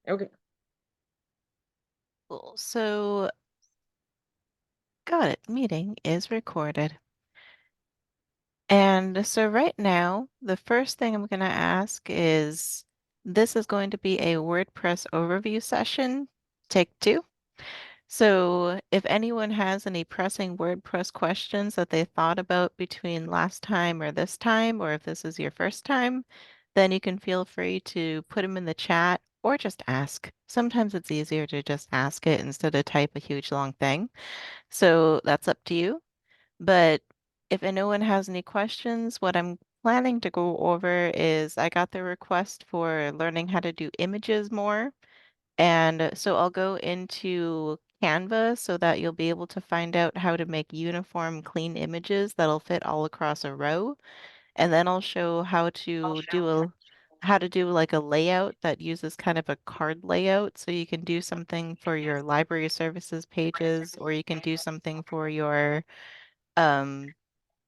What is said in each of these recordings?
Okay. Cool. So, got it. Meeting is recorded. And so right now, the first thing I'm going to ask is, this is going to be a WordPress overview session, take two. So if anyone has any pressing WordPress questions that they thought about between last time or this time, or if this is your first time, then you can feel free to put them in the chat or just ask. Sometimes it's easier to just ask it instead of type a huge long thing. So that's up to you. But if anyone has any questions, what I'm planning to go over is I got the request for learning how to do images more. And so I'll go into Canva so that you'll be able to find out how to make uniform, clean images that'll fit all across a row. And then I'll show how to do like a layout that uses kind of a card layout. So you can do something for your library services pages, or you can do something for your um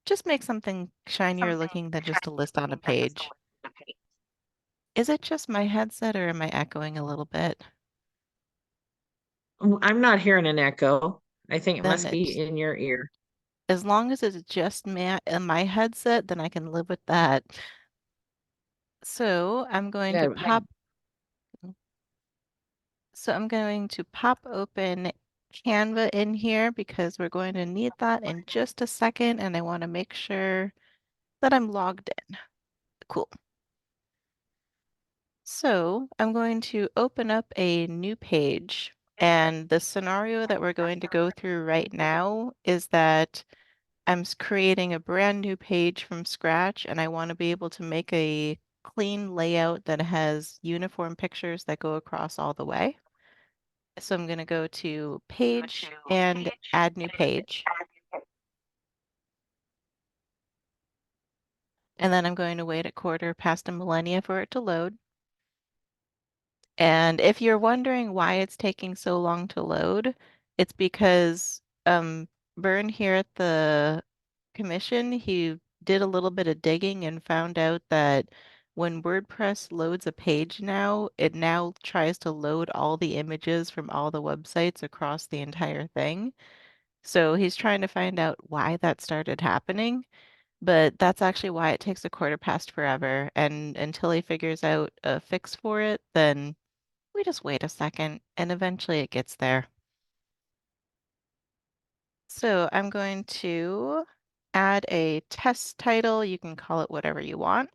just make something shinier looking than just a list on a page. Is it just my headset or am I echoing a little bit? I'm not hearing an echo. I think it Then must be it's in your ear. as long as it's just my headset, then I can live with that. So I'm going to Yeah. pop open Canva in here because we're going to need that in just a second, and I want to make sure that I'm logged in. Cool. So I'm going to open up a new page, and the scenario that we're going to go through right now is that creating a brand new page from scratch, and I want to be able to make a clean layout that has uniform pictures that go across all the way. So I'm going to go to page and add new page. And then I'm going to wait a quarter past a millennia for it to load. And if you're wondering why it's taking so long to load, it's because Byrne here at the commission, he did a little bit of digging and found out that when WordPress loads a page now, it now tries to load all the images from all the websites across the entire thing. So he's trying to find out why that started happening, but that's actually why it takes a quarter past forever. And until he figures out a fix for it, then we just wait a second and eventually it gets there. So I'm going to add a test title. You can call it whatever you want.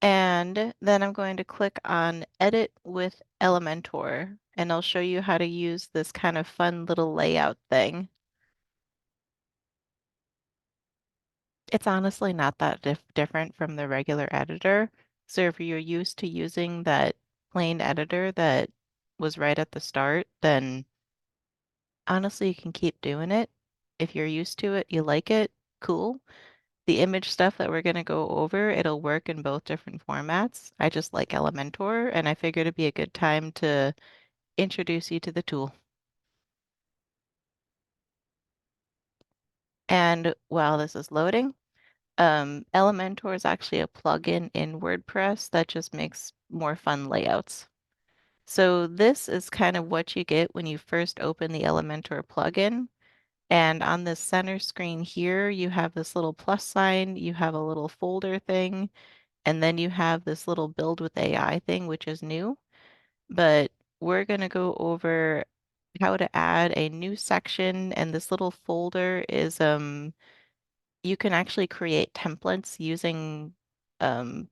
And then I'm going to click on Edit with Elementor, and I'll show you how to use this kind of fun little layout thing. It's honestly not that different from the regular editor. So if you're used to using that plain editor that was right at the start, then honestly, you can keep doing it. If you're used to it, you like it, cool. The image stuff that we're going to go over, it'll work in both different formats. I just like Elementor, and I figured it'd be a good time to introduce you to the tool. And while this is loading, Elementor is actually a plugin in WordPress that just makes more fun layouts. So this is kind of what you get when you first open the Elementor plugin. And on the center screen here, you have this little plus sign, you have a little folder thing, and then you have this little build with AI thing, which is new. But we're going to go over how to add a new section, and this little folder is you can actually create templates using um,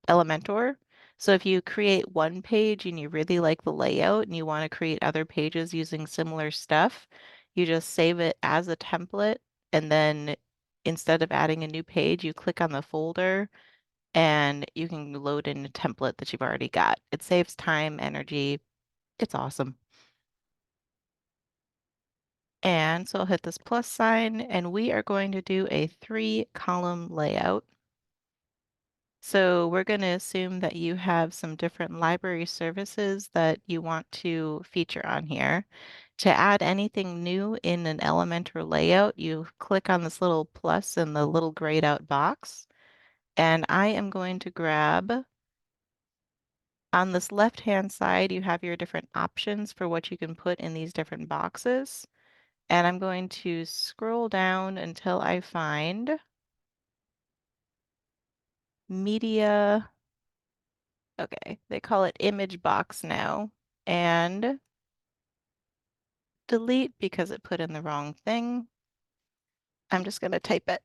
Elementor. So if you create one page and you really like the layout and you want to create other pages using similar stuff, you just save it as a template, and then instead of adding a new page, you click on the folder and you can load in a template that you've already got. It saves time, energy. It's awesome. And so I'll hit this plus sign, and we are going to do a 3-column layout. So we're going to assume that you have some different library services that you want to feature on here. To add anything new in an Elementor layout, you click on this little plus in the little grayed out box. And I am going to grab On this left-hand side, you have your different options for what you can put in these different boxes. And I'm going to scroll down until I find media. Okay, they call it image box now. And delete because it put in the wrong thing. I'm just going to type it.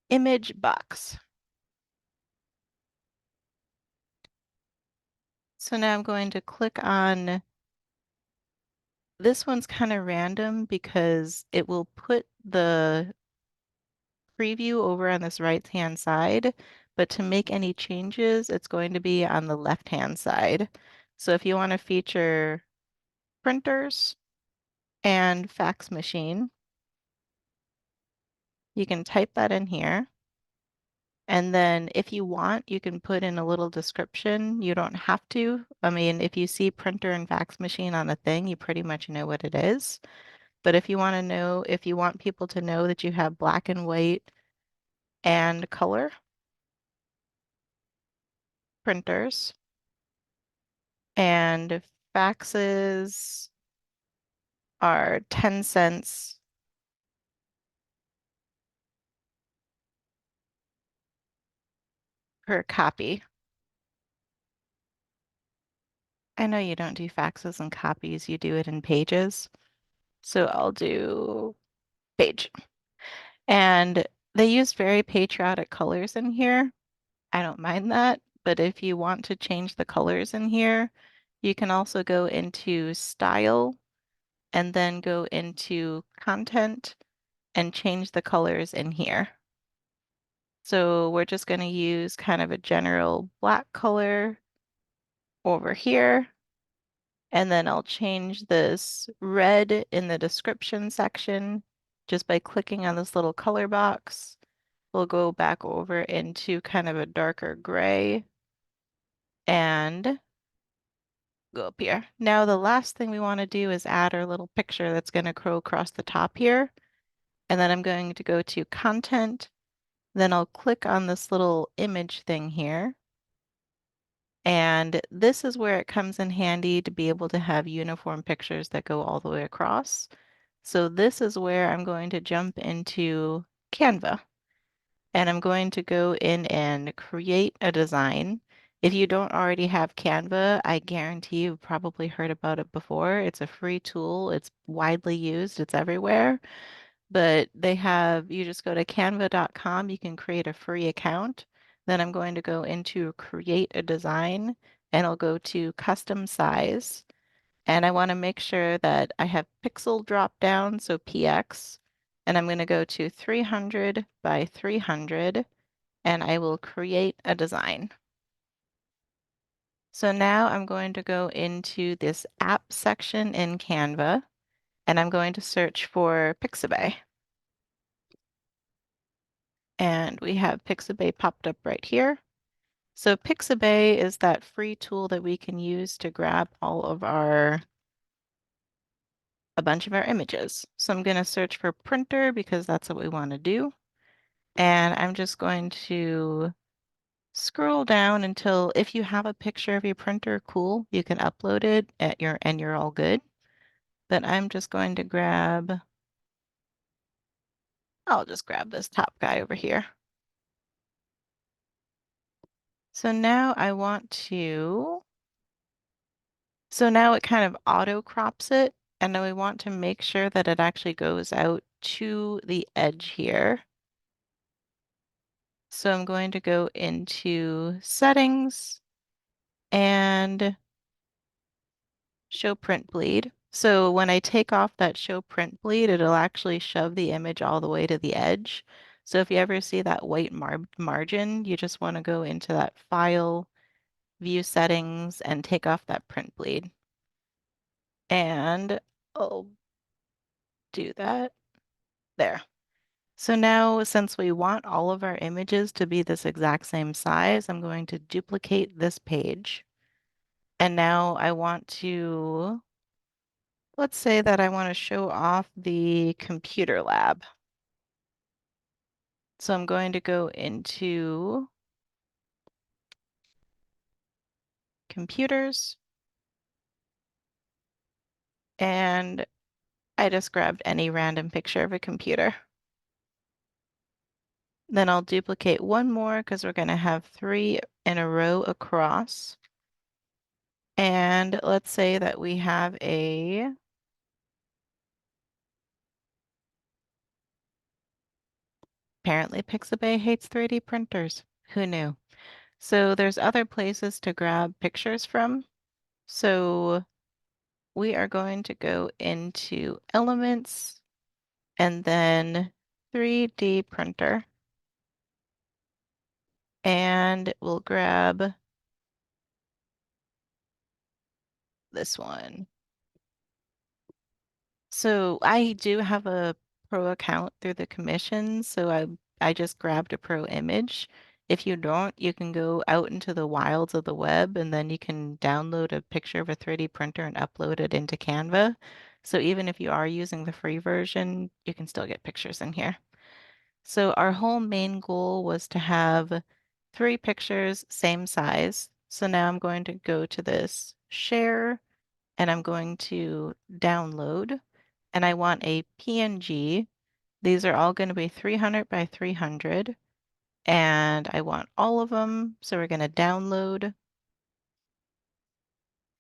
Image box. So now I'm going to click on this one's kind of random because it will put the preview over on this right-hand side, but to make any changes, it's going to be on the left-hand side. So if you want to feature printers and fax machine, you can type that in here. And then if you want, you can put in a little description. You don't have to. I mean, if you see printer and fax machine on a thing, you pretty much know what it is. But if you want to know, if you want people to know that you have black and white and color printers and faxes are 10 cents per copy. I know you don't do faxes and copies, you do it in pages. So I'll do page. And they use very patriotic colors in here. I don't mind that, but if you want to change the colors in here, you can also go into style and then go into content and change the colors in here. So we're just going to use kind of a general black color over here. And then I'll change this red in the description section just by clicking on this little color box. We'll go back over into kind of a darker gray and go up here. Now the last thing we want to do is add our little picture that's going to go across the top here. And then I'm going to go to content. Then I'll click on this little image thing here. And this is where it comes in handy to be able to have uniform pictures that go all the way across. So this is where I'm going to jump into Canva. And I'm going to go in and create a design. If you don't already have Canva, I guarantee you've probably heard about it before. It's a free tool. It's widely used. It's everywhere. But they have, you just go to canva.com, you can create a free account. Then I'm going to go into create a design and I'll go to custom size. And I want to make sure that I have pixel drop down, so PX. And I'm going to go to 300 by 300 and I will create a design. So now I'm going to go into this app section in Canva and I'm going to search for Pixabay. And we have Pixabay popped up right here. So Pixabay is that free tool that we can use to grab a bunch of our images. So I'm going to search for printer because that's what we want to do. And I'm just going to scroll down until if you have a picture of your printer, cool, you can upload it and you're all good. But I'm just going to I'll just grab this top guy over here. So now I want to So now it kind of auto crops it, and then we want to make sure that it actually goes out to the edge here. So I'm going to go into settings and show print bleed. So when I take off that show print bleed, it'll actually shove the image all the way to the edge. So if you ever see that white margin, you just want to go into that file, view settings, and take off that print bleed. And I'll do that there. So now, since we want all of our images to be this exact same size, I'm going to duplicate this page. And now I want to, let's say that I want to show off the computer lab. So I'm going to go into computers, and I just grabbed any random picture of a computer. Then I'll duplicate one more because we're going to have 3 in a row across. And let's say that we have apparently Pixabay hates 3D printers. Who knew? So there's other places to grab pictures from. So we are going to go into Elements and then 3D printer. And we'll grab this one. So I do have a pro account through the commission, so I just grabbed a pro image. If you don't, you can go out into the wilds of the web and then you can download a picture of a 3D printer and upload it into Canva. So even if you are using the free version, you can still get pictures in here. So our whole main goal was to have 3 pictures, same size. So now I'm going to go to this share and I'm going to download and I want a PNG. These are all going to be 300 by 300 and I want all of them. So we're going to download.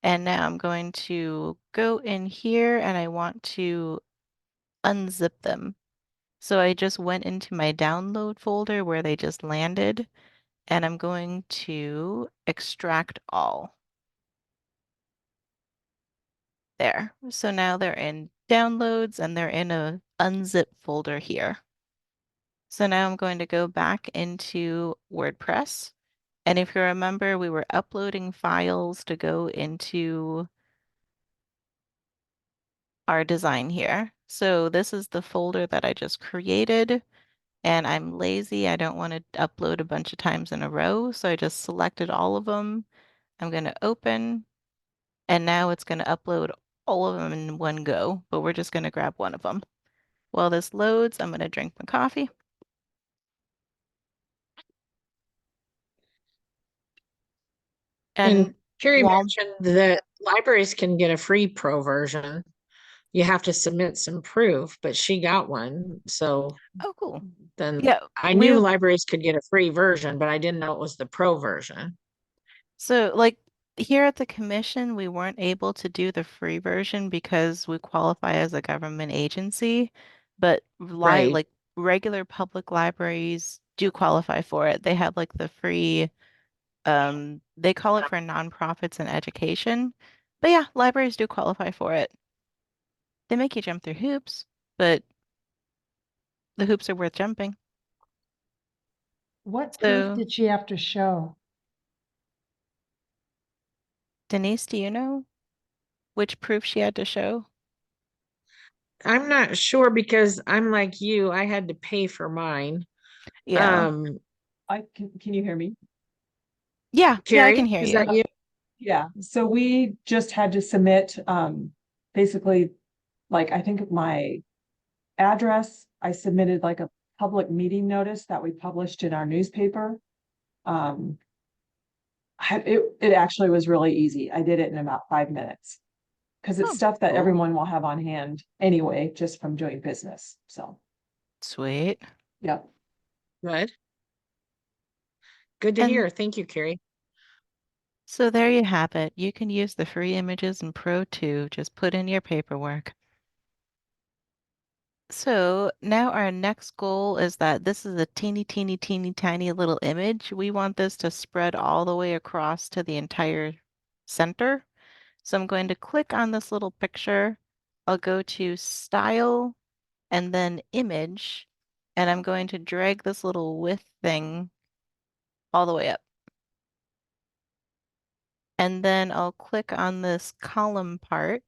And now I'm going to go in here and I want to unzip them. So I just went into my download folder where they just landed and I'm going to extract all. There. So now they're in downloads and they're in a unzip folder here. So now I'm going to go back into WordPress. And if you remember, we were uploading files to go into our design here. So this is the folder that I just created. And I'm lazy. I don't want to upload a bunch of times in a row. So I just selected all of them. I'm going to open. And now it's going to upload all of them in one go. But we're just going to grab one of them. While this loads, I'm going to drink my coffee. And And Carrie while, mentioned that libraries can get a free pro version. You have to submit some proof, but she got one. So oh, cool. then Yeah, I knew we libraries could get a free version, but I didn't know it was the pro version. So, like here at the commission, we weren't able to do the free version because we qualify as a government agency, but Right. like regular public libraries do qualify for it. They have like the free, they call it for nonprofits and education. But yeah, libraries do qualify for it. They make you jump through hoops, but the hoops are worth jumping. What proof So, did she have to show? Denise, do you know which proof she had to show? I'm not sure because I'm like you, I had to pay for mine. Yeah. Um, Can you hear me? Yeah, I can Carrie, hear is you. that you? Yeah. So we just had to submit basically like I think my address, I submitted like a public meeting notice that we published in our newspaper. Um it actually was really easy. I did it in about 5 minutes because it's Oh, stuff that cool. everyone will have on hand anyway, just from doing business. So Sweet. yeah. Good. Good to And hear. Thank you, Carrie. so there you have it. You can use the free images in Pro too. Just put in your paperwork. So now our next goal is that this is a teeny, teeny, teeny, tiny little image. We want this to spread all the way across to the entire center. So I'm going to click on this little picture. I'll go to Style and then Image, and I'm going to drag this little width thing all the way up. And then I'll click on this column part.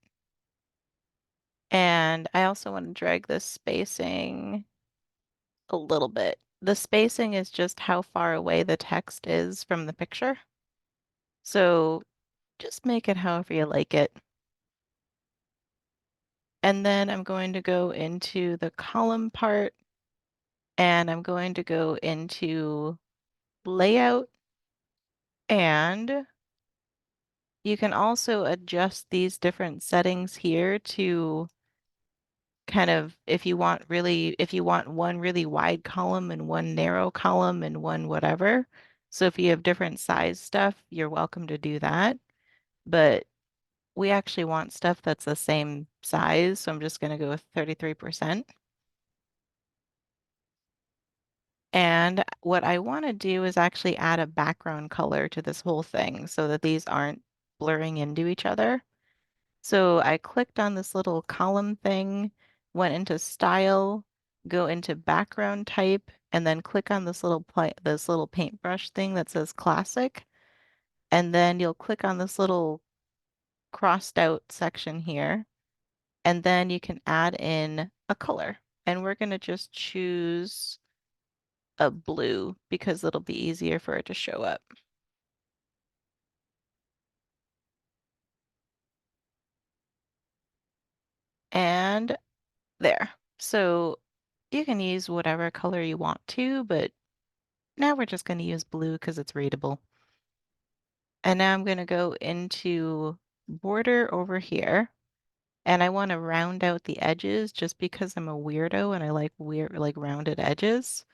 And I also want to drag this spacing a little bit. The spacing is just how far away the text is from the picture. So just make it however you like it. And then I'm going to go into the column part and I'm going to go into layout and you can also adjust these different settings here to kind of, if you want one really wide column and one narrow column and one whatever. So if you have different size stuff, you're welcome to do that. But we actually want stuff that's the same size, so I'm just going to go with 33%. And what I want to do is actually add a background color to this whole thing so that these aren't blurring into each other. So I clicked on this little column thing, went into style, go into background type, and then click on this little paintbrush thing that says classic. And then you'll click on this little crossed out section here, and then you can add in a color. And we're going to just choose a blue because it'll be easier for it to show up. And there. So you can use whatever color you want to, but now we're just going to use blue because it's readable. And now I'm going to go into border over here. And I want to round out the edges just because I'm a weirdo and I like rounded edges.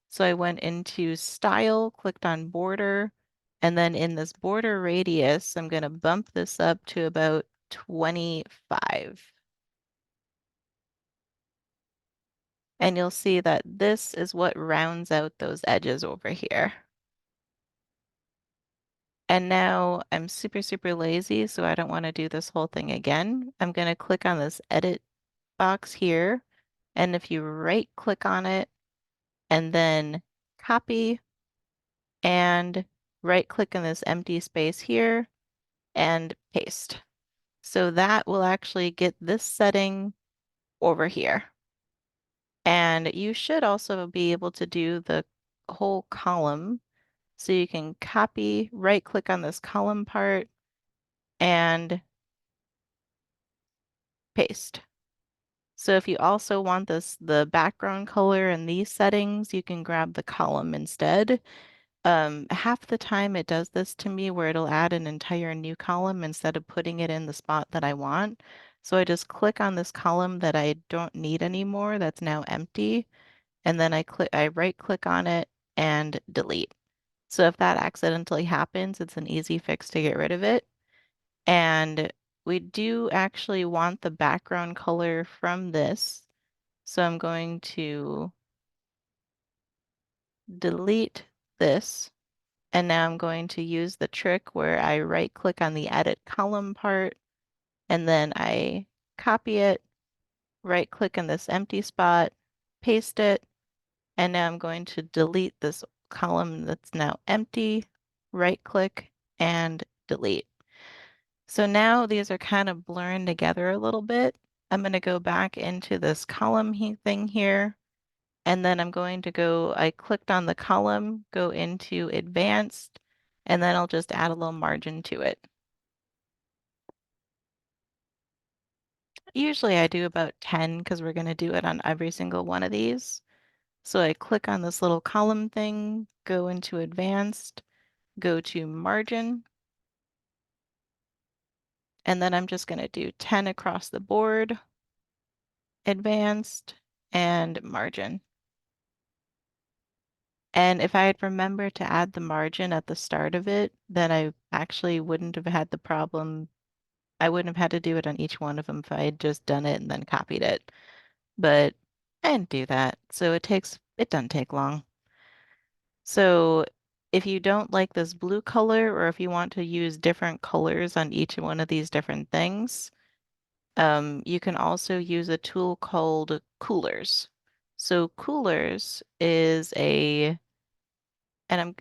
So I went into style, clicked on border, and then in this border radius, I'm going to bump this up to about 25. And you'll see that this is what rounds out those edges over here. And now I'm super, super lazy, so I don't want to do this whole thing again. I'm going to click on this edit box here. And if you right click on it and then copy and right click in this empty space here and paste. So that will actually get this setting over here. And you should also be able to do the whole column. So you can copy, right click on this column part and paste. So if you also want the background color and these settings, you can grab the column instead. Half the time it does this to me where it'll add an entire new column instead of putting it in the spot that I want. So I just click on this column that I don't need anymore that's now empty, and then I right click on it and delete. So if that accidentally happens, it's an easy fix to get rid of it. And we do actually want the background color from this. So I'm going to delete this. And now I'm going to use the trick where I right click on the edit column part and then I copy it, right click in this empty spot, paste it, and now I'm going to delete this column that's now empty, right click and delete. So now these are kind of blurring together a little bit. I'm going to go back into this column thing here. And then I clicked on the column, go into advanced, and then I'll just add a little margin to it. Usually I do about 10 because we're going to do it on every single one of these. So I click on this little column thing, go into advanced, go to margin, and then I'm just going to do 10 across the board, advanced, and margin. And if I had remembered to add the margin at the start of it, then I actually wouldn't have had the problem. I wouldn't have had to do it on each one of them if I had just done it and then copied it. But I didn't do that. So it doesn't take long. So if you don't like this blue color, or if you want to use different colors on each one of these different things, you can also use a tool called Coolers. So Coolers is I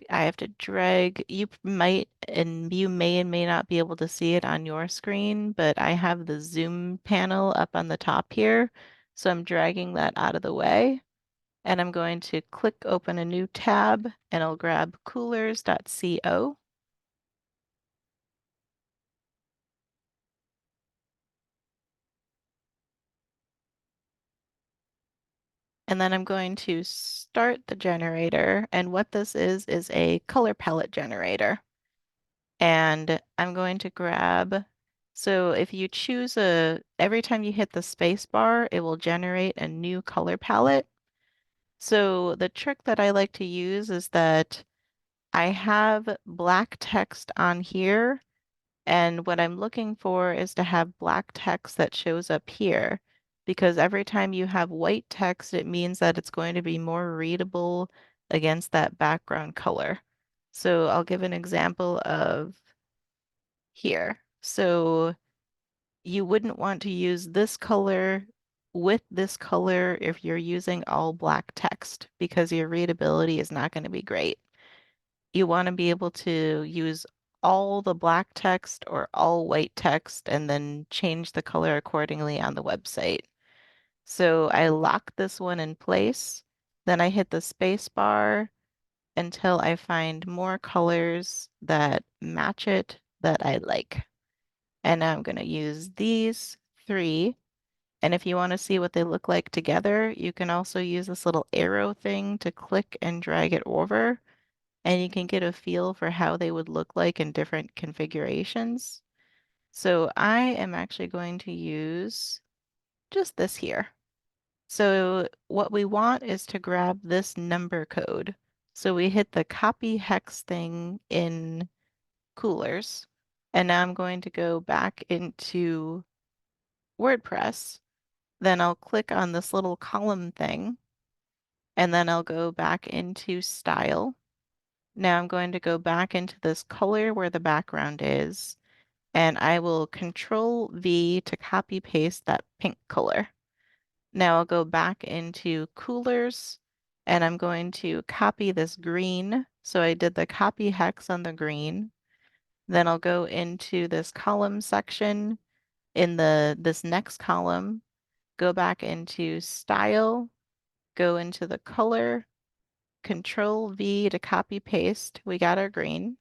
have to drag, you may and may not be able to see it on your screen, but I have the zoom panel up on the top here. So I'm dragging that out of the way and I'm going to click open a new tab and I'll grab coolers.co. And then I'm going to start the generator. And what this is a color palette generator. And I'm going to grab, so if you choose every time you hit the space bar, it will generate a new color palette. So the trick that I like to use is that I have black text on here, and what I'm looking for is to have black text that shows up here. Because every time you have white text, it means that it's going to be more readable against that background color. So I'll give an example of here. So you wouldn't want to use this color with this color if you're using all black text because your readability is not going to be great. You want to be able to use all the black text or all white text and then change the color accordingly on the website. So I lock this one in place, then I hit the space bar until I find more colors that match it that I like. And now I'm going to use these three. And if you want to see what they look like together, you can also use this little arrow thing to click and drag it over, and you can get a feel for how they would look like in different configurations. So I am actually going to use just this here. So what we want is to grab this number code. So we hit the copy hex thing in Coolers, and now I'm going to go back into WordPress. Then I'll click on this little column thing, and then I'll go back into Style. Now I'm going to go back into this color where the background is, and I will Control V to copy paste that pink color. Now I'll go back into Coolers, and I'm going to copy this green. So I did the copy hex on the green. Then I'll go into this column section in this next column, go back into Style, go into the color, Control V to copy paste. We got our green.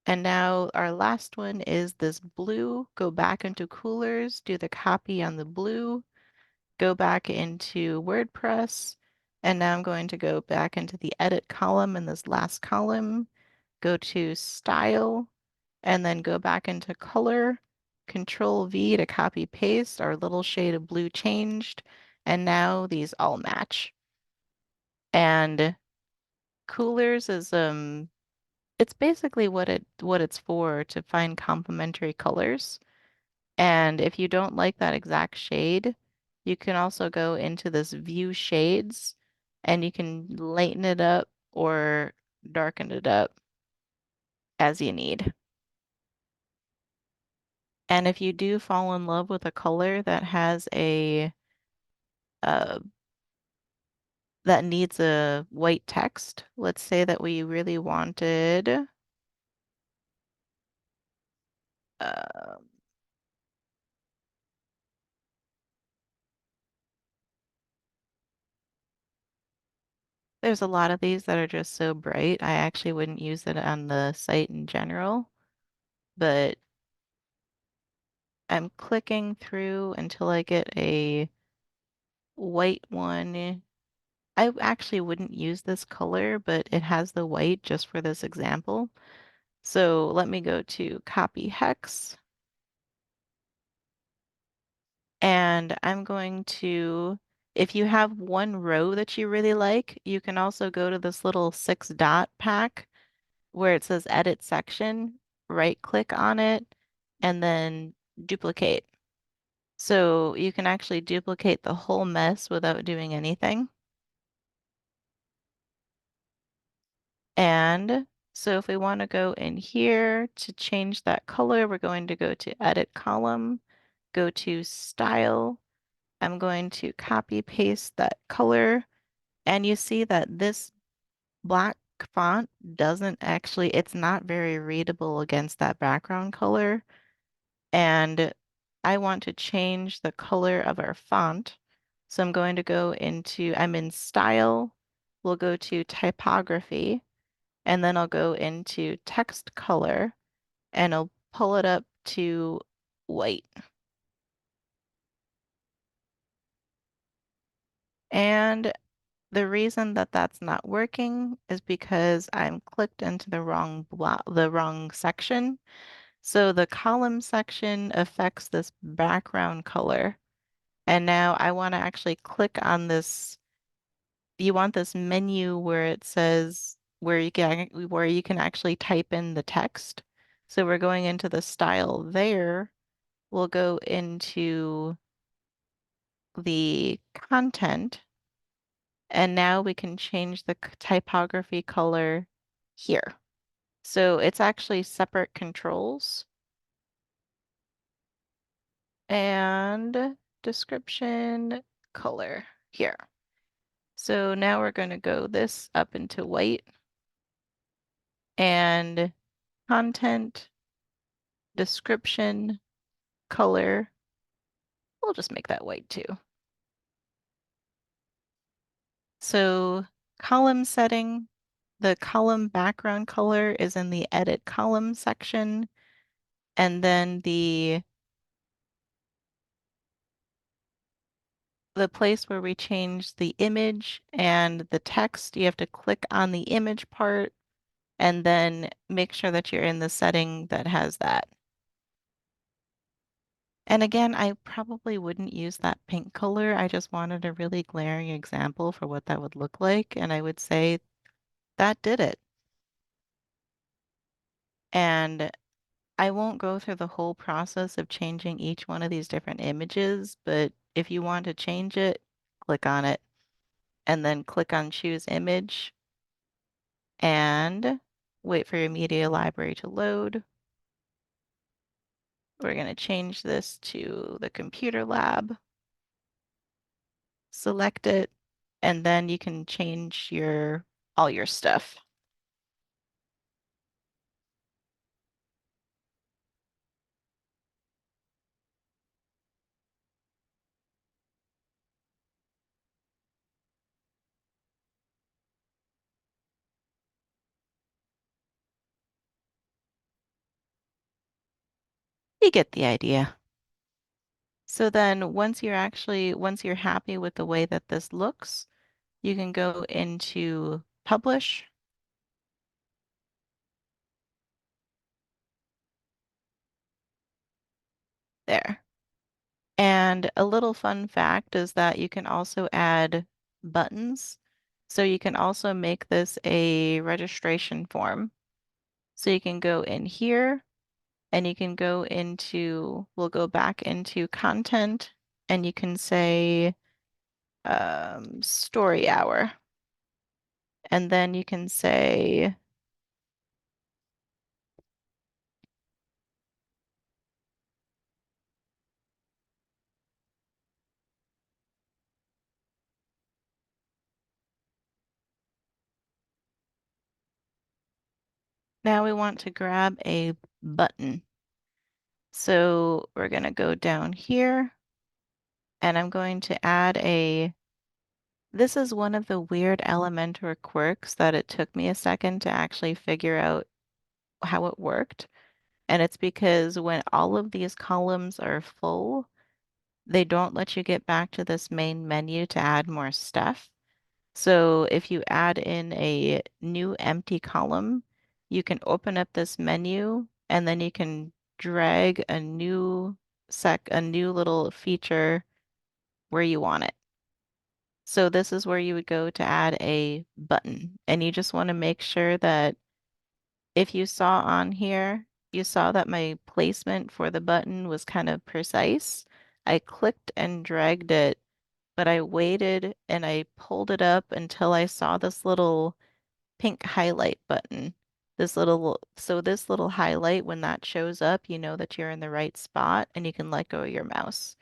And now our last one is this blue. Go back into Coolers, do the copy on the blue, go back into WordPress. And now I'm going to go back into the edit column in this last column, go to Style, and then go back into color, Control V to copy paste. Our little shade of blue changed. And now these all match. And Coolers is it's basically what it's for, to find complementary colors. And if you don't like that exact shade, you can also go into this view shades and you can lighten it up or darken it up as you need. And if you do fall in love with a color that has uh, that needs a white text, let's say that we really wanted uh, there's a lot of these that are just so bright. I actually wouldn't use it on the site in general, but I'm clicking through until I get a white one. I actually wouldn't use this color, but it has the white just for this example. So let me go to copy hex. And I'm going to, if you have one row that you really like, you can also go to this little 6-dot pack where it says edit section, right click on it, and then duplicate. So you can actually duplicate the whole mess without doing anything. And so if we want to go in here to change that color, we're going to go to edit column, go to style. I'm going to copy paste that color. And you see that this black font doesn't actually, it's not very readable against that background color. And I want to change the color of our font. So I'm going to go into, I'm in style, we'll go to typography, and then I'll go into text color and I'll pull it up to white. And the reason that that's not working is because I'm clicked into the wrong section. So the column section affects this background color. And now I want to actually click on this. You want this menu where it says where you can actually type in the text. So we're going into the style there. We'll go into the content, and now we can change the typography color here. So it's actually separate controls and description color here. So now we're going to go this up into white and content, description, color. We'll just make that white too. So column setting, the column background color is in the edit column section. And then the place where we change the image and the text, you have to click on the image part and then make sure that you're in the setting that has that. And again, I probably wouldn't use that pink color. I just wanted a really glaring example for what that would look like. And I would say that did it. And I won't go through the whole process of changing each one of these different images, but if you want to change it, click on it and then click on choose image and wait for your media library to load. We're going to change this to the computer lab, select it, and then you can change all your stuff. You get the idea. So then once you're happy with the way that this looks, you can go into publish. There. And a little fun fact is that you can also add buttons. So you can also make this a registration form. So you can go in here and you can we'll go back into content and you can say story hour. And then you can say, now we want to grab a button. So we're going to go down here and I'm going to add this is one of the weird Elementor quirks that it took me a second to actually figure out how it worked. And it's because when all of these columns are full, they don't let you get back to this main menu to add more stuff. So if you add in a new empty column, you can open up this menu and then you can drag a new little feature where you want it. So this is where you would go to add a button. And you just want to make sure that if you saw on here, you saw that my placement for the button was kind of precise. I clicked and dragged it, but I waited and I pulled it up until I saw this little pink highlight button. So this little highlight, when that shows up, you know that you're in the right spot and you can let go of your mouse.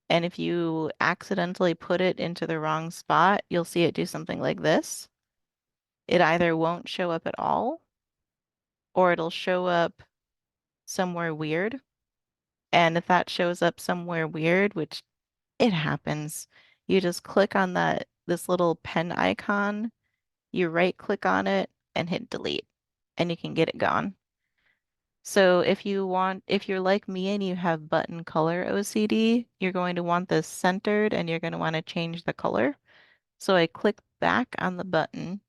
And if you accidentally put it into the wrong spot, you'll see it do something like this. It either won't show up at all, or it'll show up somewhere weird. And if that shows up somewhere weird, which it happens, you just click on this little pen icon, you right click on it and hit delete, and you can get it gone. So if you're like me and you have button color OCD, you're going to want this centered and you're going to want to change the color. So I click back on the button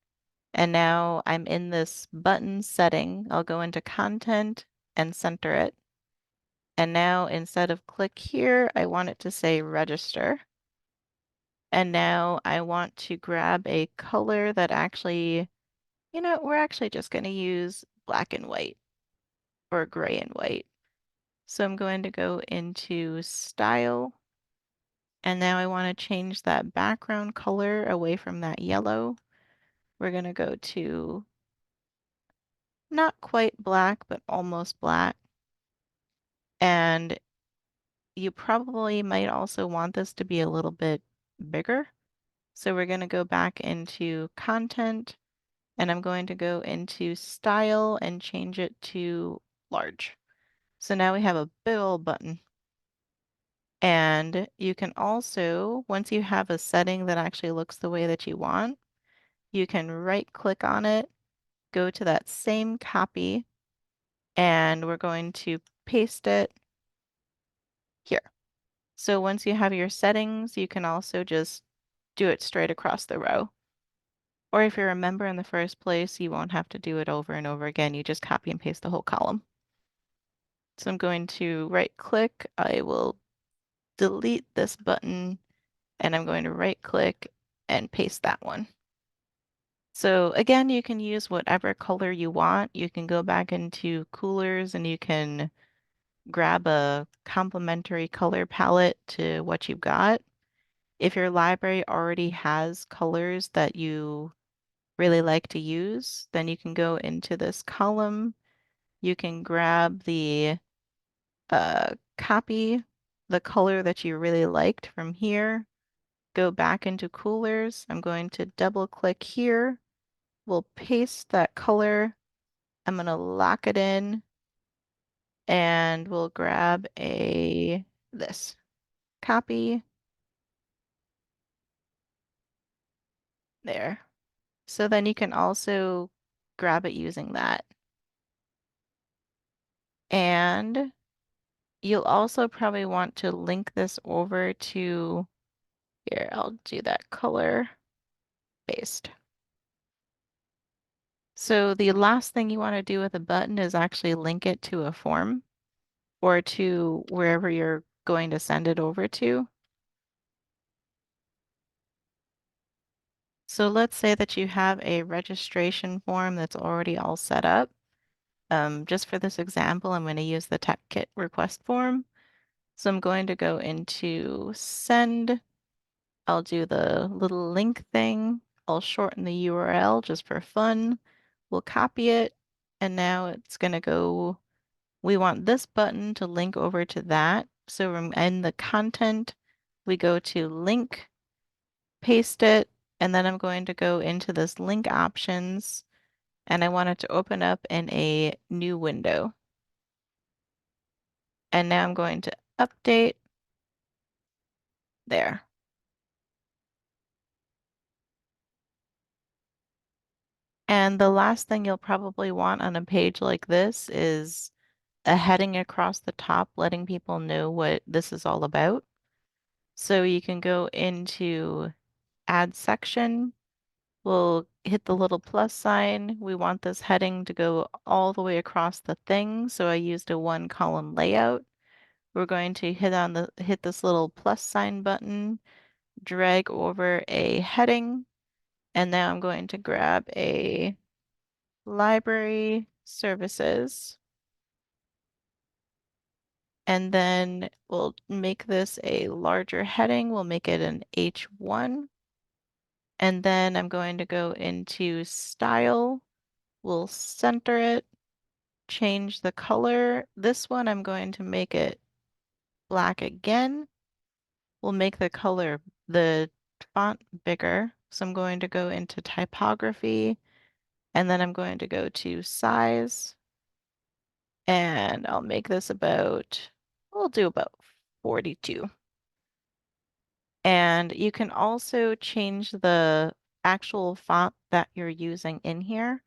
and now I'm in this button setting. I'll go into content and center it. And now instead of click here, I want it to say register. And now I want to grab a color that actually, we're actually just going to use black and white or gray and white. So I'm going to go into style. And now I want to change that background color away from that yellow. We're going to go to not quite black, but almost black. And you probably might also want this to be a little bit bigger. So we're going to go back into content and I'm going to go into style and change it to large. So now we have a big old button. And you can also, once you have a setting that actually looks the way that you want, you can right click on it, go to that same copy, and we're going to paste it here. So once you have your settings, you can also just do it straight across the row. Or if you remember in the first place, you won't have to do it over and over again. You just copy and paste the whole column. So I'm going to right click. I will delete this button and I'm going to right click and paste that one. So again, you can use whatever color you want. You can go back into coolers and you can grab a complementary color palette to what you've got. If your library already has colors that you really like to use, then you can go into this column. You can grab the copy the color that you really liked from here, go back into coolers. I'm going to double click here. We'll paste that color. I'm going to lock it in and we'll grab this copy there. So then you can also grab it using that. And you'll also probably want to link this over to, here, I'll do that color paste. So the last thing you want to do with a button is actually link it to a form or to wherever you're going to send it over to. So let's say that you have a registration form that's already all set up. Just for this example, I'm going to use the Tech Kit request form. So I'm going to go into send. I'll do the little link thing. I'll shorten the URL just for fun. We'll copy it. And now it's going to go, we want this button to link over to that. So in the content, we go to link, paste it, and then I'm going to go into this link options and I want it to open up in a new window. And now I'm going to update there. And the last thing you'll probably want on a page like this is a heading across the top letting people know what this is all about. So you can go into add section. We'll hit the little plus sign. We want this heading to go all the way across the thing. So I used a one column layout. We're going to hit this little plus sign button, drag over a heading, and now I'm going to grab a library services. And then we'll make this a larger heading. We'll make it an H1. And then I'm going to go into style. We'll center it, change the color. This one I'm going to make it black again. We'll make the font bigger. So I'm going to go into typography and then I'm going to go to size and I'll make this we'll do about 42. And you can also change the actual font that you're using in here.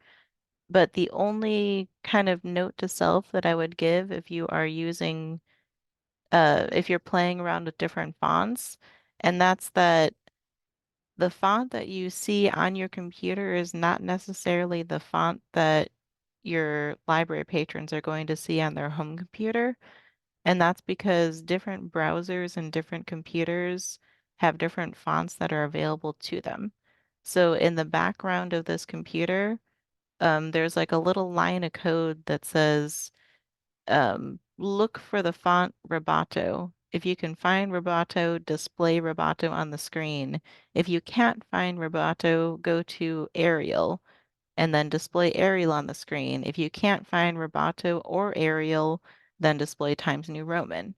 But the only kind of note to self that I would give if you are if you're playing around with different fonts, and that's that the font that you see on your computer is not necessarily the font that your library patrons are going to see on their home computer. And that's because different browsers and different computers have different fonts that are available to them. So in the background of this computer, there's like a little line of code that says, look for the font Roboto. If you can find Roboto, display Roboto on the screen. If you can't find Roboto, go to Arial and then display Arial on the screen. If you can't find Roboto or Arial, then display Times New Roman.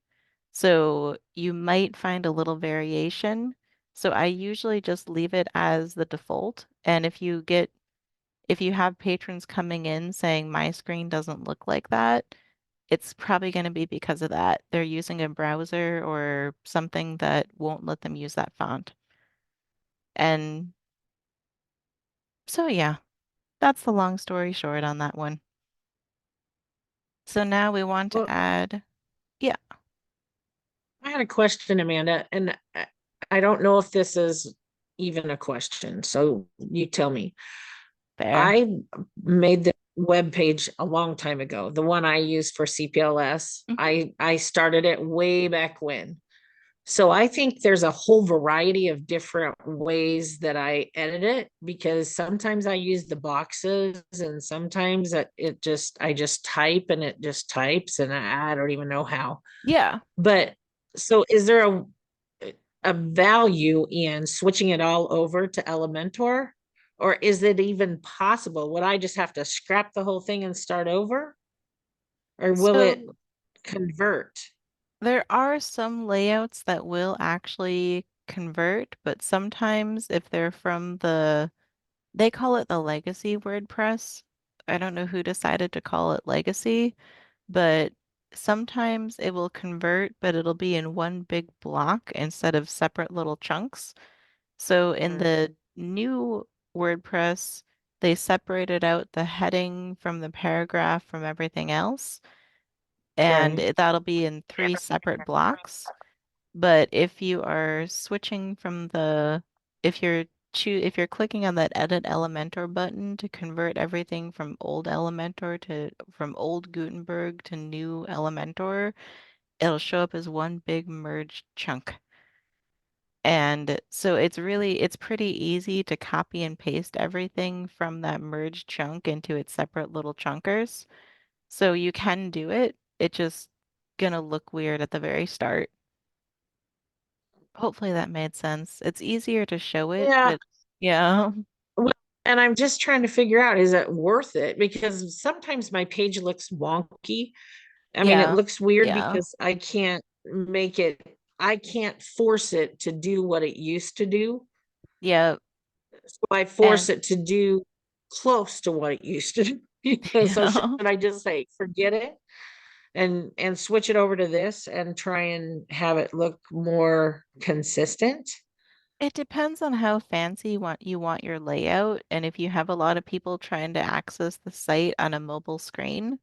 So you might find a little variation. So I usually just leave it as the default. And if you have patrons coming in saying my screen doesn't look like that, it's probably going to be because of that. They're using a browser or something that won't let them use that font. And so, yeah, that's the long story short on that one. So now we want to Well, add, yeah, I had a question, Amanda, and I don't know if this is even a question. So you tell me. there. I made the web page a long time ago, the one I used for CPLS. Mhm. I started it way back when. So I think there's a whole variety of different ways that I edit it because sometimes I use the boxes and sometimes I just type and it just types and I don't even know how. Yeah. But so is there a value in switching it all over to Elementor? Or is it even possible? Would I just have to scrap the whole thing and start over? Or will it So convert? there are some layouts that will actually convert, but sometimes if they're from they call it the legacy WordPress. I don't know who decided to call it legacy, but sometimes it will convert, but it'll be in one big block instead of separate little chunks. So in Mhm. the new WordPress, they separated out the heading from the paragraph from everything else, and Right. that'll be in three separate blocks. But if you are switching from if you're clicking on that Edit Elementor button to convert everything from old Elementor to from old Gutenberg to new Elementor, it'll show up as one big merged chunk. And so it's pretty easy to copy and paste everything from that merged chunk into its separate little chunkers. So you can do it. It's just gonna look weird at the very start. Hopefully that made sense. It's easier to show it, Yeah. but yeah. Well, and I'm just trying to figure out, is it worth it? Because sometimes my page looks wonky. I mean, it Yeah. looks weird Yeah. because I can't force it to do what it used to do. Yeah. So I And force it to do close to what it used to do. So should yeah. I just say, forget it and switch it over to this and try and have it look more consistent? It depends on how fancy you want your layout and if you have a lot of people trying to access the site on a mobile screen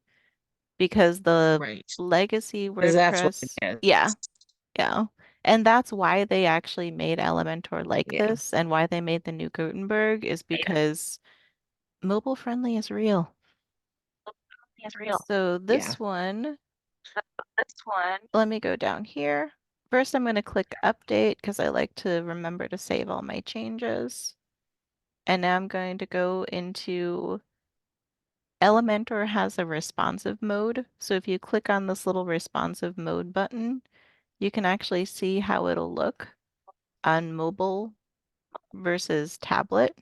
because the Right. legacy Because that's what WordPress, it yeah, is. yeah. And that's why they actually made Elementor like Yeah. this and why they made the new Gutenberg is because mobile friendly is real. It's real. So Yeah. let me go down here. First, I'm going to click update because I like to remember to save all my changes. And now I'm going to go into Elementor has a responsive mode. So if you click on this little responsive mode button, you can actually see how it'll look on mobile versus tablet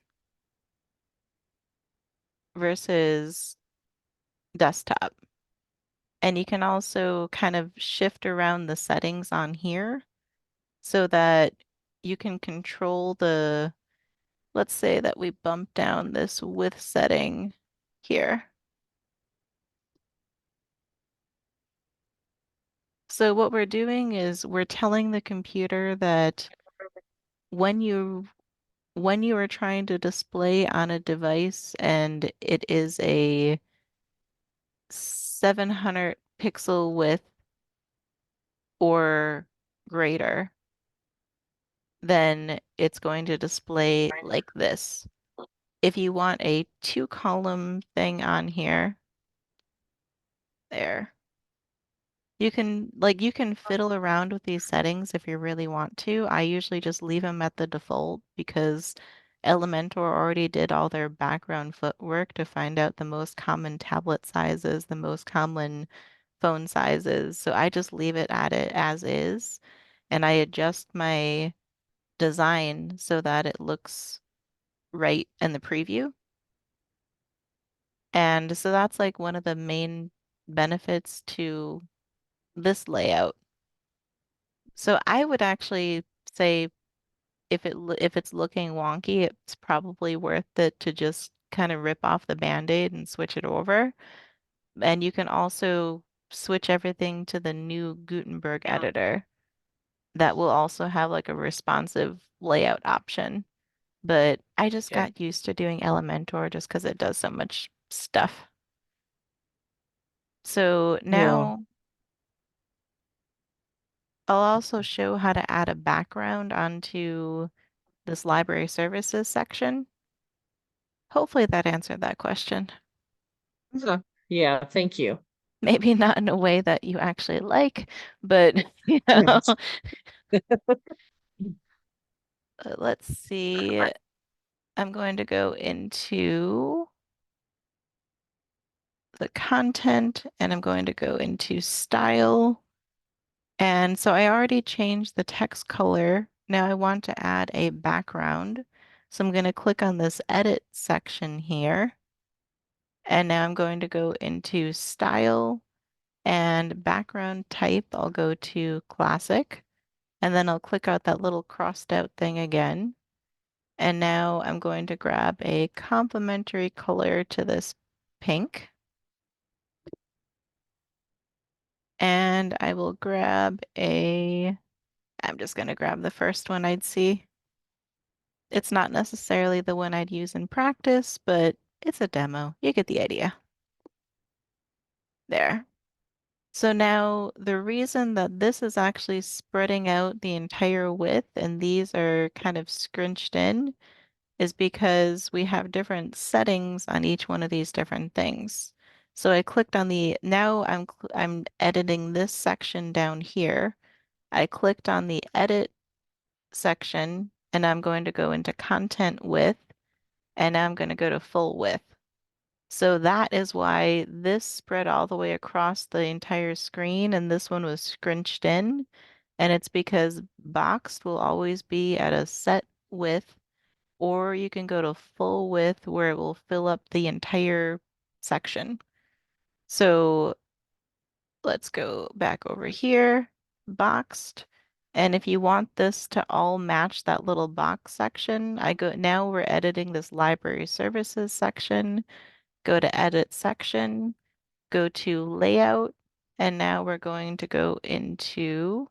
versus desktop. And you can also kind of shift around the settings on here so that you can control let's say that we bump down this width setting here. So what we're doing is we're telling the computer that when you are trying to display on a device and it is a 700 pixel width or greater, then it's going to display like this. If you want a two column thing on here, There. You can fiddle around with these settings if you really want to. I usually just leave them at the default because Elementor already did all their background footwork to find out the most common tablet sizes, the most common phone sizes. So I just leave it at it as is, and I adjust my design so that it looks right in the preview. And so that's like one of the main benefits to this layout. So I would actually say if it's looking wonky, it's probably worth it to just kind of rip off the Band-Aid and switch it over. And you can also switch everything to the new Gutenberg editor that will also have like a responsive layout option. But I just Okay. got used to doing Elementor just because it does so much stuff. So Yeah. now I'll also show how to add a background onto this library services section. Hopefully that answered that question. Yeah, thank you. Maybe not in a way that you actually like, but Yes. let's see. I'm going to go into the content and I'm going to go into style. And so I already changed the text color. Now I want to add a background. So I'm going to click on this edit section here. And now I'm going to go into style and background type. I'll go to classic and then I'll click out that little crossed out thing again. And now I'm going to grab a complementary color to this pink. And I will grab I'm just going to grab the first one I'd see. It's not necessarily the one I'd use in practice, but it's a demo. You get the idea. There. So now the reason that this is actually spreading out the entire width and these are kind of scrunched in is because we have different settings on each one of these different things. So I clicked on now I'm editing this section down here. I clicked on the edit section and I'm going to go into content width and now I'm going to go to full width. So that is why this spread all the way across the entire screen and this one was scrunched in. And it's because boxed will always be at a set width, or you can go to full width where it will fill up the entire section. So let's go back over here, boxed. And if you want this to all match that little box section, now we're editing this library services section, go to edit section, go to layout, and now we're going to go into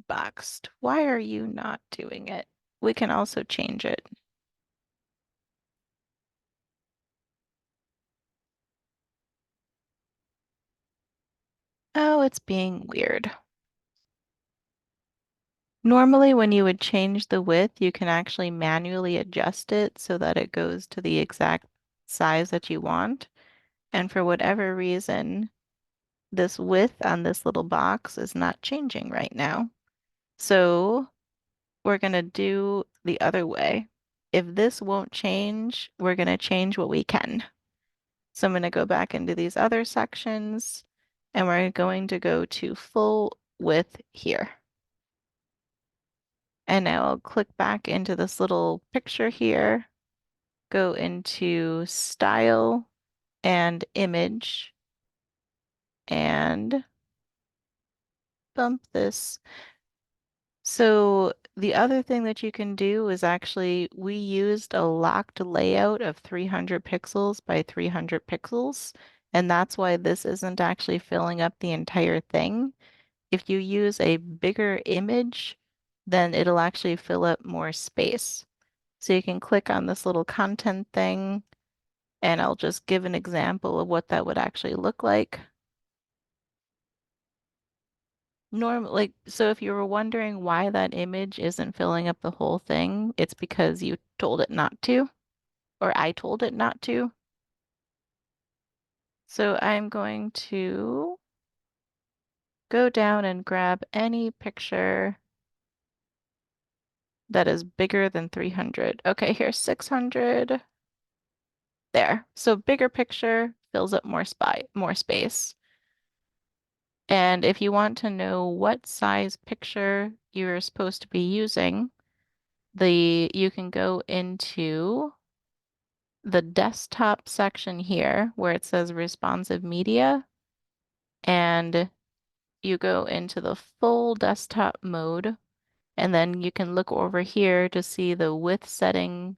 boxed. Why are you not doing it? We can also change it. Oh, it's being weird. Normally, when you would change the width, you can actually manually adjust it so that it goes to the exact size that you want. And for whatever reason, this width on this little box is not changing right now. So we're going to do the other way. If this won't change, we're going to change what we can. So I'm going to go back into these other sections and we're going to go to full width here. And now I'll click back into this little picture here, go into style and image and bump this. So the other thing that you can do is actually we used a locked layout of 300 pixels by 300 pixels, and that's why this isn't actually filling up the entire thing. If you use a bigger image, then it'll actually fill up more space. So you can click on this little content thing, and I'll just give an example of what that would actually look like. So if you were wondering why that image isn't filling up the whole thing, it's because you told it not to, or I told it not to. So I'm going to go down and grab any picture that is bigger than 300. Okay, here's 600. There. So bigger picture fills up more space. And if you want to know what size picture you're supposed to be using, you can go into the desktop section here where it says responsive media, and you go into the full desktop mode, and then you can look over here to see the width setting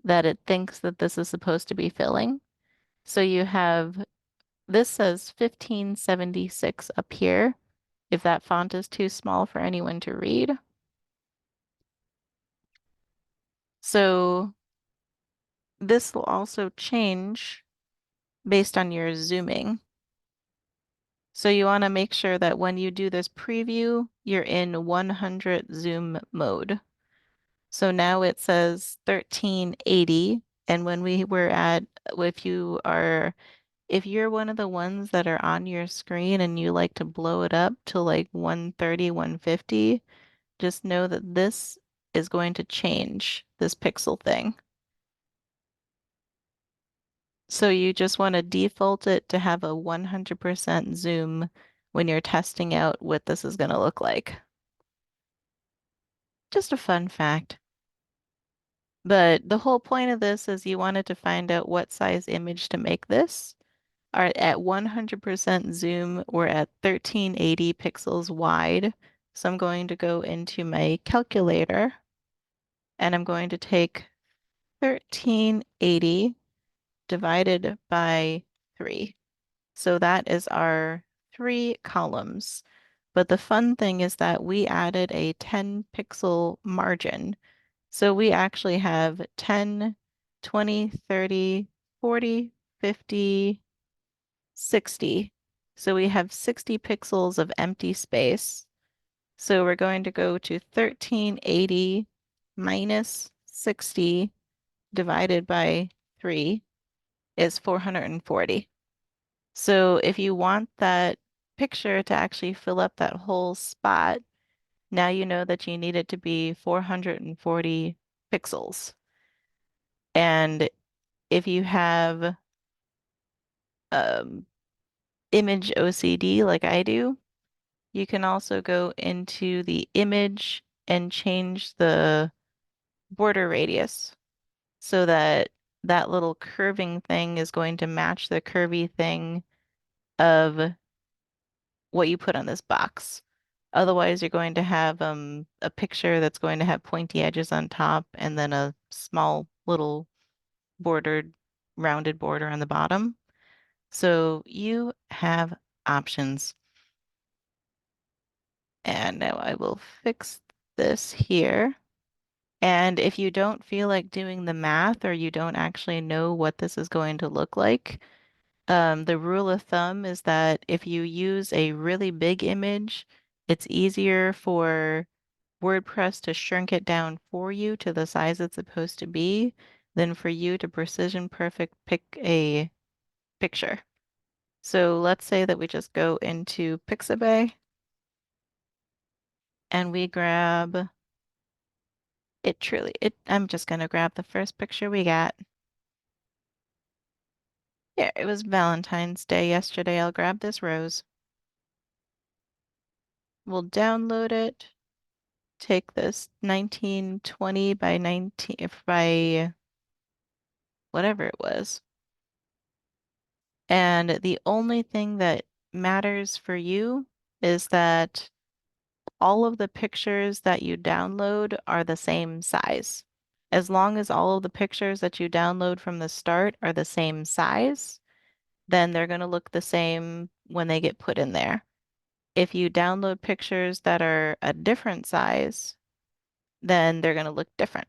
that it thinks that this is supposed to be filling. So you have, this says 1576 up here, if that font is too small for anyone to read. So this will also change based on your zooming. So you want to make sure that when you do this preview, you're in 100 zoom mode. So now it says 1380. And when we were at, if you're one of the ones that are on your screen and you like to blow it up to like 130, 150, just know that this is going to change this pixel thing. So you just want to default it to have a 100% zoom when you're testing out what this is going to look like. Just a fun fact. But the whole point of this is you wanted to find out what size image to make this. Are at 100% zoom, we're at 1380 pixels wide. So I'm going to go into my calculator and I'm going to take 1380 divided by 3. So that is our 3 columns. But the fun thing is that we added a 10 pixel margin. So we actually have 10, 20, 30, 40, 50, 60. So we have 60 pixels of empty space. So we're going to go to 1380 minus 60 divided by 3 is 440. So if you want that picture to actually fill up that whole spot, now you know that you need it to be 440 pixels. And if you have um, image OCD like I do, you can also go into the image and change the border radius so that that little curving thing is going to match the curvy thing of what you put on this box. Otherwise, you're going to have a picture that's going to have pointy edges on top and then a small little bordered, rounded border on the bottom. So you have options. And now I will fix this here. And if you don't feel like doing the math or you don't actually know what this is going to look like, the rule of thumb is that if you use a really big image, it's easier for WordPress to shrink it down for you to the size it's supposed to be than for you to precision perfect pick a picture. So let's say that we just go into Pixabay and we grab I'm just gonna grab the first picture we got. Yeah, it was Valentine's Day yesterday. I'll grab this rose. We'll download it. Take this 1920 by 19 by whatever it was. And the only thing that matters for you is that all of the pictures that you download are the same size. As long as all of the pictures that you download from the start are the same size, then they're going to look the same when they get put in there. If you download pictures that are a different size, then they're going to look different.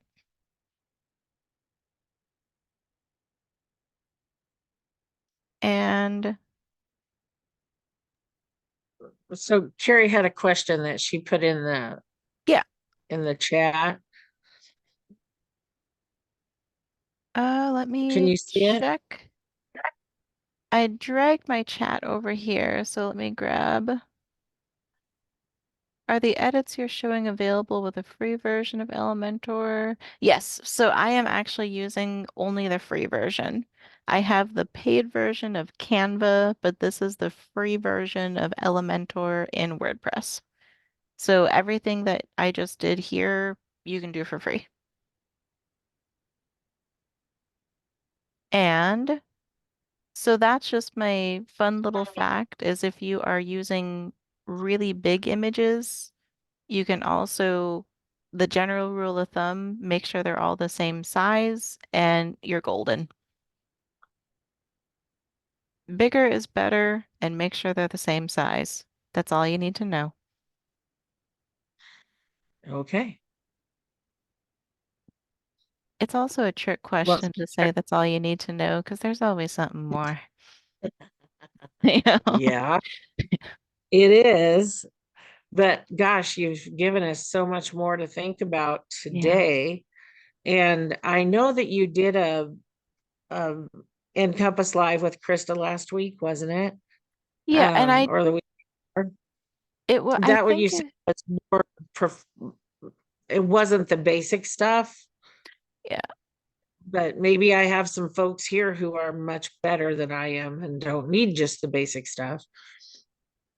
And So Carrie had a question that she put in yeah, the chat. let Can me you see it? check. I dragged my chat over here, so let me grab. Are the edits you're showing available with a free version of Elementor? Yes, so I am actually using only the free version. I have the paid version of Canva, but this is the free version of Elementor in WordPress. So everything that I just did here, you can do for free. And so that's just my fun little fact is if you are using really big images, you can also, the general rule of thumb, make sure they're all the same size and you're golden. Bigger is better and make sure they're the same size. That's all you need to know. Okay. It's also a trick Well, question to say that's all you need to know because there's always something more. You know? yeah, it is. But gosh, you've given us so much more to think about Yeah. today. And I know that you did a Encompass Live with Krista last week, wasn't it? Yeah, and Or the week before. I That what you think said was more it wasn't the basic stuff, yeah. but maybe I have some folks here who are much better than I am and don't need just the basic stuff.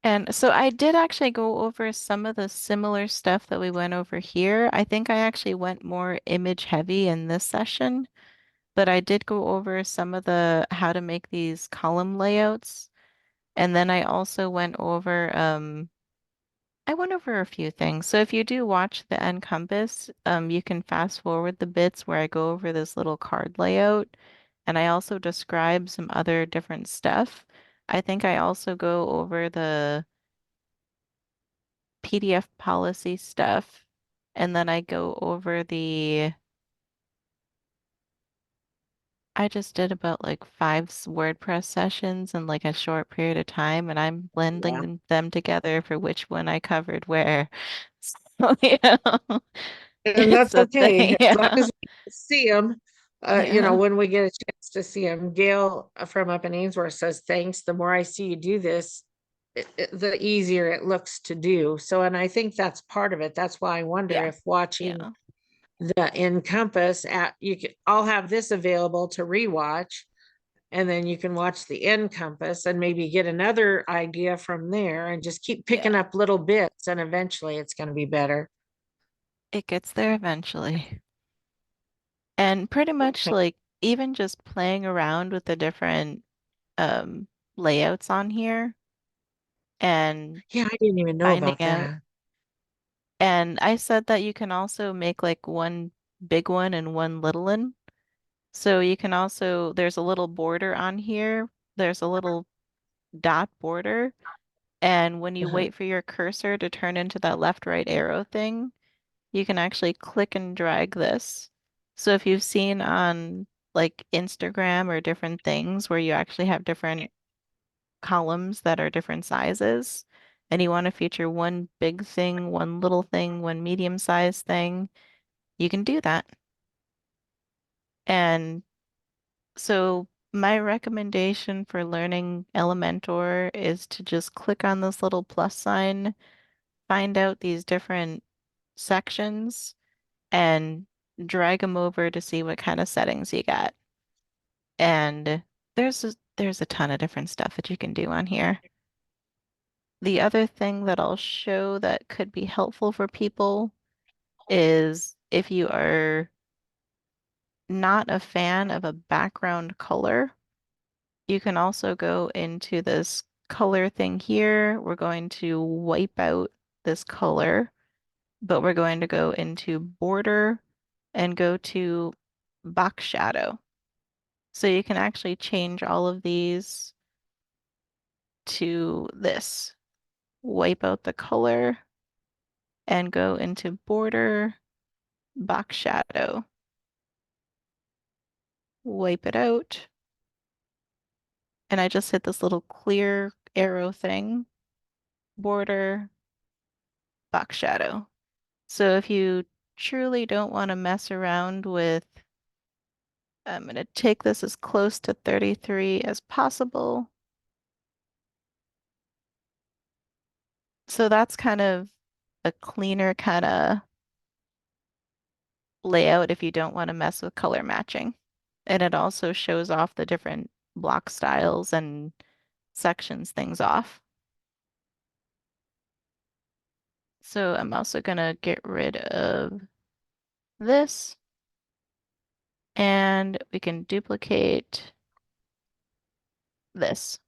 And so I did actually go over some of the similar stuff that we went over here. I think I actually went more image heavy in this session, but I did go over some of the how to make these column layouts. And then I also went over I went over a few things. So if you do watch the Encompass, you can fast forward the bits where I go over this little card layout. And I also describe some other different stuff. I think I also go over the PDF policy stuff. And then I go over I just did about like five WordPress sessions in like a short period of time, and I'm Yeah. blending them together for which one I covered where. So, yeah, And it's that's a okay, thing. as long Yeah. as we see them, Yeah. when we get a chance to see them. Gail from up in Ainsworth says, thanks. The more I see you do this, the easier it looks to do. So, and I think that's part of it. That's why I wonder Yeah. if watching Yeah. the Encompass at, I'll have this available to rewatch. And then you can watch the Encompass and maybe get another idea from there and just keep picking Yeah. up little bits and eventually it's going to be better. It gets there eventually. And pretty much Okay. like even just playing around with the different um layouts on here and Yeah, I didn't even know finding about out. that. And I said that you can also make like one big one and one little one. So you can also, there's a little border on here. There's a little dot border. And when you Uh-huh. wait for your cursor to turn into that left right arrow thing, you can actually click and drag this. So if you've seen on like Instagram or different things where you actually have different columns that are different sizes, and you want to feature one big thing, one little thing, one medium-sized thing, you can do that. And so my recommendation for learning Elementor is to just click on this little plus sign, find out these different sections, and drag them over to see what kind of settings you got. And there's a ton of different stuff that you can do on here. The other thing that I'll show that could be helpful for people is if you are not a fan of a background color, you can also go into this color thing here. We're going to wipe out this color, but we're going to go into border and go to box shadow. So you can actually change all of these to this. Wipe out the color and go into border, box shadow. Wipe it out. And I just hit this little clear arrow thing, border, box shadow. So if you truly don't want to mess around with I'm going to take this as close to 33 as possible. So that's kind of a cleaner kind of layout if you don't want to mess with color matching. And it also shows off the different block styles and sections things off. So I'm also going to get rid of this, and we can duplicate this.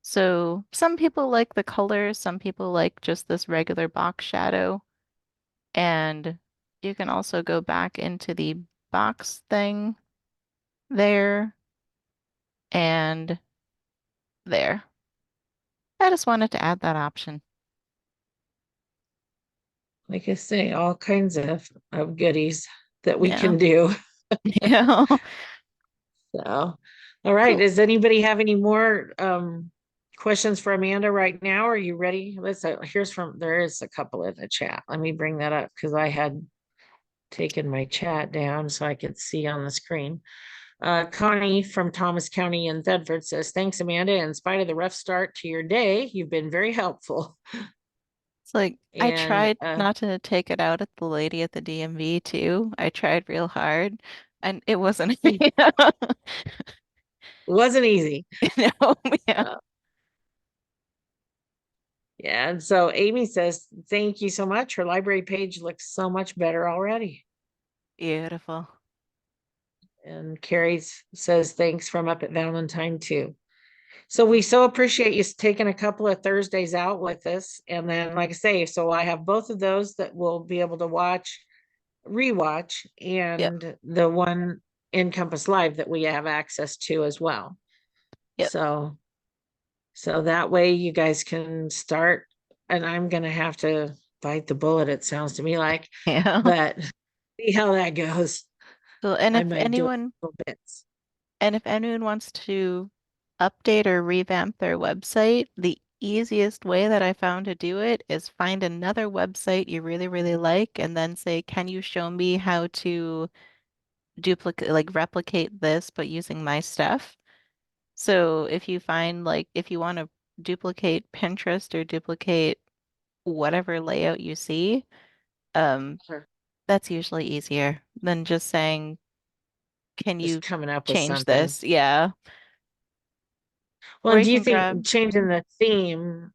So some people like the color, some people like just this regular box shadow. And you can also go back into the box thing there and there. I just wanted to add that option. Like I say, all kinds of goodies that we Yeah. can do. Yeah. So, all right. Cool. Does anybody have any more questions for Amanda right now? Are you ready? There is a couple in the chat. Let me bring that up because I had taken my chat down so I could see on the screen. Connie from Thomas County in Thedford says, thanks, Amanda. In spite of the rough start to your day, you've been very helpful. It's like I And tried not to take it out at the lady at the DMV too. I tried real hard and it wasn't it wasn't easy. no, yeah. Uh, yeah. And so Amy says, thank you so much. Her library page looks so much better already. Beautiful. And Carrie says, thanks from up at Valentine too. So we so appreciate you taking a couple of Thursdays out with us. And then, like I say, so I have both of those that we'll be able to rewatch, Yep. and the one in Compass Live that we have access to as well. Yep. So that way you guys can start, and I'm gonna have to bite the bullet, it sounds to me like, Yeah. but see how that goes. So, I might do a little bits. and if anyone wants to update or revamp their website, the easiest way that I found to do it is find another website you really, really like and then say, can you show me how to like replicate this, but using my stuff? So if you find like, if you want to duplicate Pinterest or duplicate whatever layout you see, um, Sure. that's usually easier than just saying, can Just you coming up with change something. this? Yeah. Well, Or and you do you can grab, think changing the theme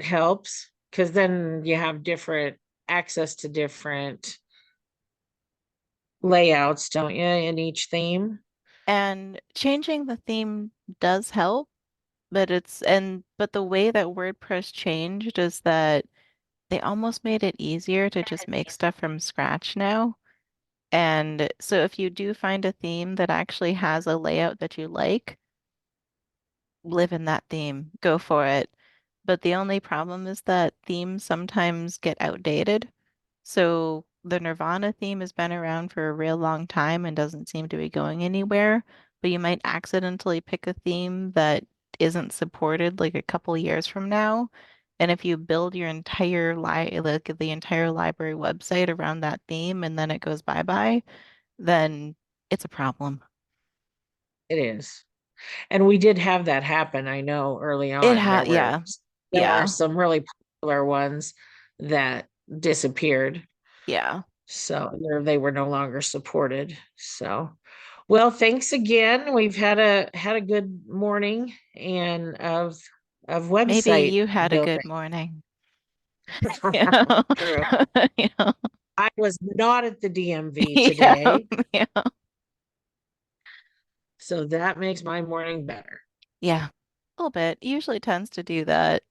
helps? Because then you have different access to different layouts, don't you, in each theme? and changing the theme does help, but the way that WordPress changed is that they almost made it easier to just make stuff from scratch now. And so if you do find a theme that actually has a layout that you like, live in that theme, go for it. But the only problem is that themes sometimes get outdated. So the Nirvana theme has been around for a real long time and doesn't seem to be going anywhere, but you might accidentally pick a theme that isn't supported like a couple years from now. And if you build your entire like the entire library website around that theme and then it goes bye-bye, then it's a problem. It is. And we did have that happen, I know, early It on. ha yeah. There were Yeah. some really popular ones that disappeared. Yeah. So they were no longer supported. So, well, thanks again. We've had a good morning and of Maybe website you had a good building. morning. Yeah. True. Yeah. I was not at the DMV Yeah. today, Yeah. so that makes my morning better. Yeah. A little bit. Usually tends to do that.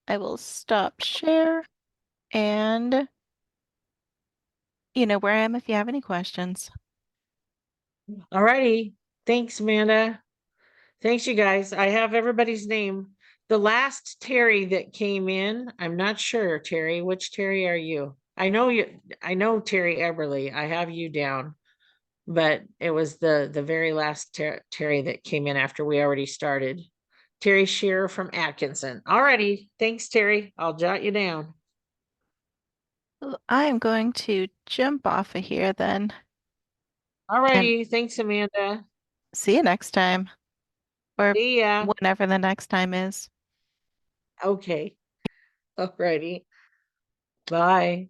I will stop share and you know where I am if you have any questions. All righty. Thanks, Amanda. Thanks, you guys. I have everybody's name. The last Terry that came in, I'm not sure, Terry. Which Terry are you? I know Terry Eberly. I have you down, but it was the very last Terry that came in after we already started. Terry Shearer from Atkinson. Alrighty. Thanks, Terry. I'll jot you down. Well, I'm going to jump off of here then. And Alrighty, thanks, Amanda. see you next time, or See ya. whenever the next time is. Okay. Alrighty. Bye.